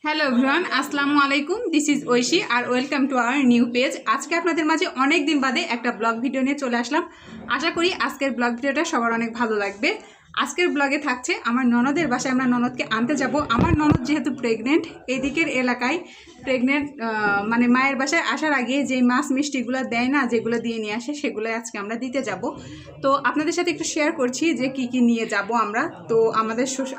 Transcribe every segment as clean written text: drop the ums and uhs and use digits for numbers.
Hello everyone, আসসালামু আলাইকুম। This is Oishi আর welcome to our new page. আজকে আপনাদের মাঝে অনেক দিন বাদে একটা ব্লগ ভিডিও নিয়ে চলে আসলাম। আশা করি আজকের ব্লগ ভিডিওটা সবার অনেক ভালো লাগবে। আজকের ব্লগে থাকছে আমার ননদের বাসায় আমরা ননদকে আনতে যাব। আমার ননদ যেহেতু প্রেগনেন্ট, এদিকের এলাকায় প্রেগনেন্ট মানে মায়ের বাসায় আসার আগে যে মাছ মিষ্টিগুলো দেয় না, যেগুলো দিয়ে নিয়ে আসে, সেগুলো আজকে আমরা দিতে যাব। তো আপনাদের সাথে একটু শেয়ার করছি যে কি কি নিয়ে যাব আমরা। তো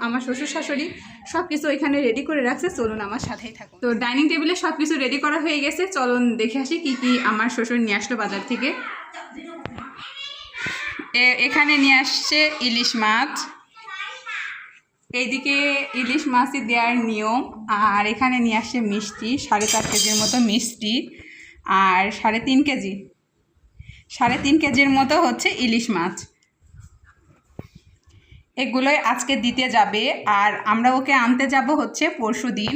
আমার শ্বশুর শাশুড়ি সব কিছু এখানে রেডি করে রাখছে, চলুন আমার সাথেই থাকুন। তো ডাইনিং টেবিলে সব কিছু রেডি করা হয়ে গেছে, চলুন দেখে আসি কি কি আমার শ্বশুর নিয়ে আসলো বাজার থেকে। এখানে নিয়ে আসছে ইলিশ মাছ, এইদিকে ইলিশ মাছই দেওয়ার নিয়ম। আর এখানে নিয়ে আসছে মিষ্টি, 4.5 কেজির মতো মিষ্টি, আর 3.5 কেজির মতো হচ্ছে ইলিশ মাছ। এগুলোই আজকে দিতে যাবে, আর আমরা ওকে আনতে যাব হচ্ছে পরশু দিন।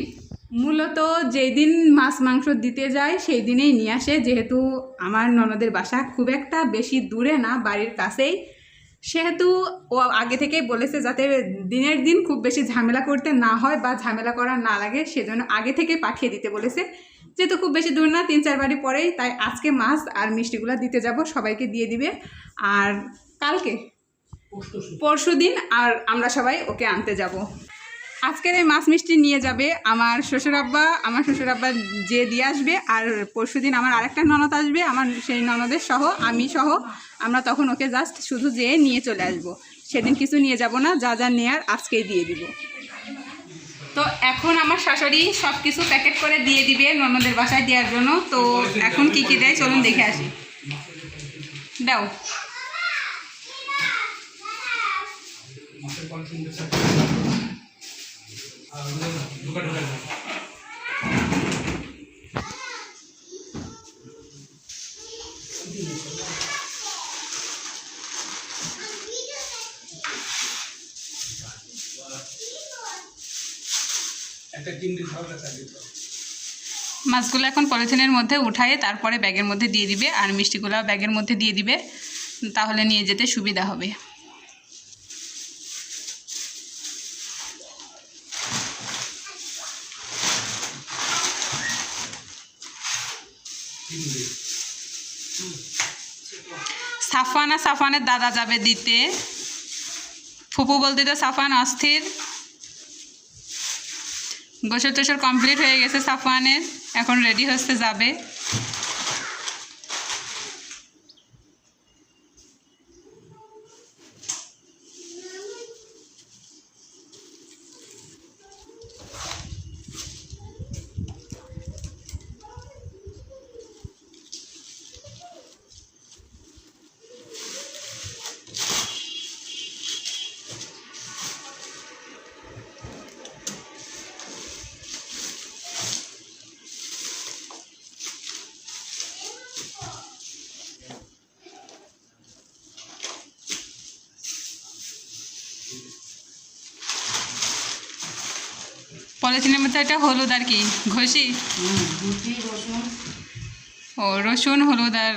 মূলত যেই দিন মাছ মাংস দিতে যায় সেই দিনেই নিয়ে আসে, যেহেতু আমার ননদের বাসা খুব একটা বেশি দূরে না, বাড়ির কাছেই, সেহেতু ও আগে থেকেই বলেছে যাতে দিনের দিন খুব বেশি ঝামেলা করতে না হয় বা ঝামেলা করা না লাগে, সেজন্য আগে থেকে পাঠিয়ে দিতে বলেছে। যেহেতু খুব বেশি দূর না, 3-4 বাড়ি পরেই, তাই আজকে মাছ আর মিষ্টিগুলো দিতে যাব, সবাইকে দিয়ে দিবে। আর কালকে পরশু দিন আর আমরা সবাই ওকে আনতে যাব। আজকের এই মাছ মিষ্টি নিয়ে যাবে আমার শ্বশুর আব্বা যে দিয়ে আসবে, আর পরশু দিন আমার আরেকটা ননদ আসবে, আমার সেই ননদের সহ আমি সহ আমরা তখন ওকে জাস্ট শুধু যেয়ে নিয়ে চলে আসব। সেদিন কিছু নিয়ে যাব না, যা যা নেয়ার আজকেই দিয়ে দিব। তো এখন আমার শাশুড়ি সব কিছু প্যাকেট করে দিয়ে দিবে ননদের বাসায় দেওয়ার জন্য। তো এখন কি কি দেয় চলুন দেখে আসি। দাও। মাছগুলো এখন পলিথিনের মধ্যে উঠায়ে তারপরে ব্যাগের মধ্যে দিয়ে দিবে, আর মিষ্টিগুলো ব্যাগের মধ্যে দিয়ে দিবে, তাহলে নিয়ে যেতে সুবিধা হবে। সাফানের দাদা যাবে দিতে। ফুপু বলতে তো সাফান অস্থির। গোসল টোসল কমপ্লিট হয়ে গেছে সাফানের, এখন রেডি হচ্ছে যাবে। পলিথিনের মধ্যে একটা হলুদ আর কি ঘষি, ও রসুন হলুদ, আর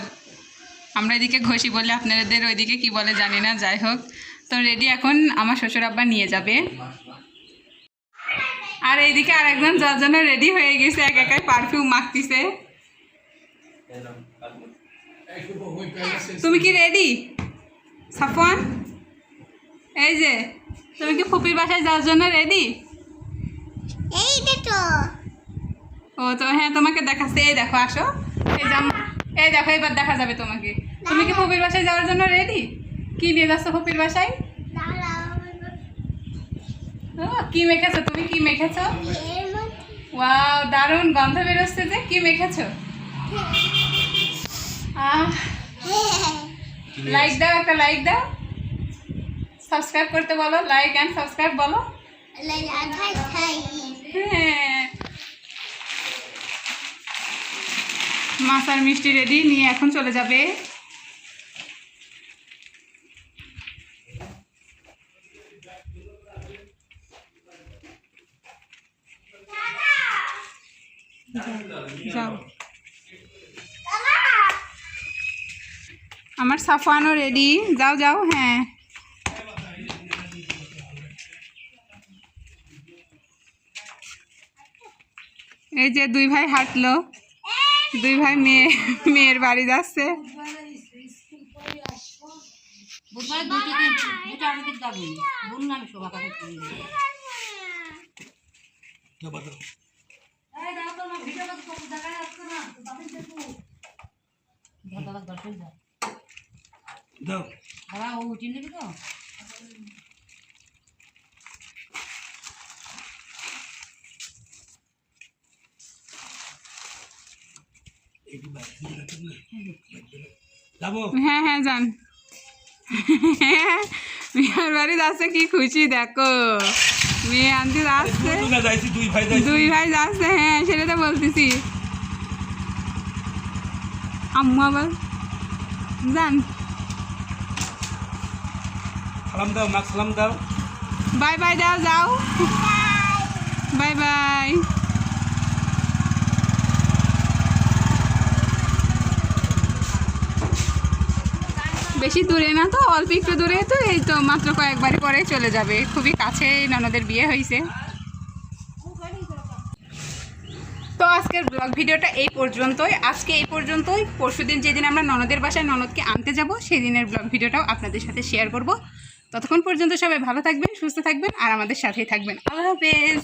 আমরা এদিকে ঘষি বলে, আপনাদের ওইদিকে কি বলে জানি না। যাই হোক, তো রেডি এখন আমার শ্বশুর আব্বা নিয়ে যাবে। আর এইদিকে আর একজন যার জন্য রেডি হয়ে গেছে, একাই পারফিউম মাখতিছে। তুমি কি রেডি সাফওয়ান? এই যে তুমি কি ফুপির বাসায় যাওয়ার জন্য রেডি? ও তো হ্যাঁ, তোমাকে দেখাচ্ছে, এই দেখো, আসো, এই দেখো, এবার দেখা যাবে তোমাকে। তুমি কি ফুপির বাসায় যাওয়ার জন্য রেডি? কি নিয়ে যাচ্ছ ফুপির বাসায়? কি মেখেছো তুমি? কি মেখেছো? ওয়াও, দারুণ গন্ধ বেরোচ্ছে যে। কি মেখেছো? লাইক দাও, একটা লাইক দাও, সাবস্ক্রাইব করতে বলো, লাইক অ্যান্ড সাবস্ক্রাইব বলো। হ্যাঁ, মাছ আর মিষ্টি রেডি, নিয়ে এখন চলে যাবে। যাও, আমার সাফওয়ানও রেডি, যাও যাও। হ্যাঁ, এই যে দুই ভাই হাঁটলো, দুই ভাই মেয়ের বাড়ি যাচ্ছে। হ্যাঁ হ্যাঁ যান। মেয়ের বাড়ি যাচ্ছে, কি খুশি দেখো, মেয়ে আনতে যাচ্ছে, দুই ভাই যাচ্ছে। হ্যাঁ সেটা তো বলতেছি। আম্মু আবার যান, সালাম দাও, মা সালাম দাও। বাই বাই দাও, যাও, বাই বাই। বেশি দূরে না তো, অল্প একটু দূরে, তো এই তো মাত্র কয়েকবারই পরে চলে যাবে, খুবই কাছে ননদের বিয়ে হয়েছে। তো আজকের ব্লগ ভিডিওটা এই পর্যন্তই, পরশুদিন যেদিন আমরা ননদের বাসায় ননদকে আনতে যাব সেই দিনের ব্লগ ভিডিওটাও আপনাদের সাথে শেয়ার করব। ততক্ষণ পর্যন্ত সবাই ভালো থাকবেন, সুস্থ থাকবেন আর আমাদের সাথেই থাকবেন। আল্লাহ হাফেজ।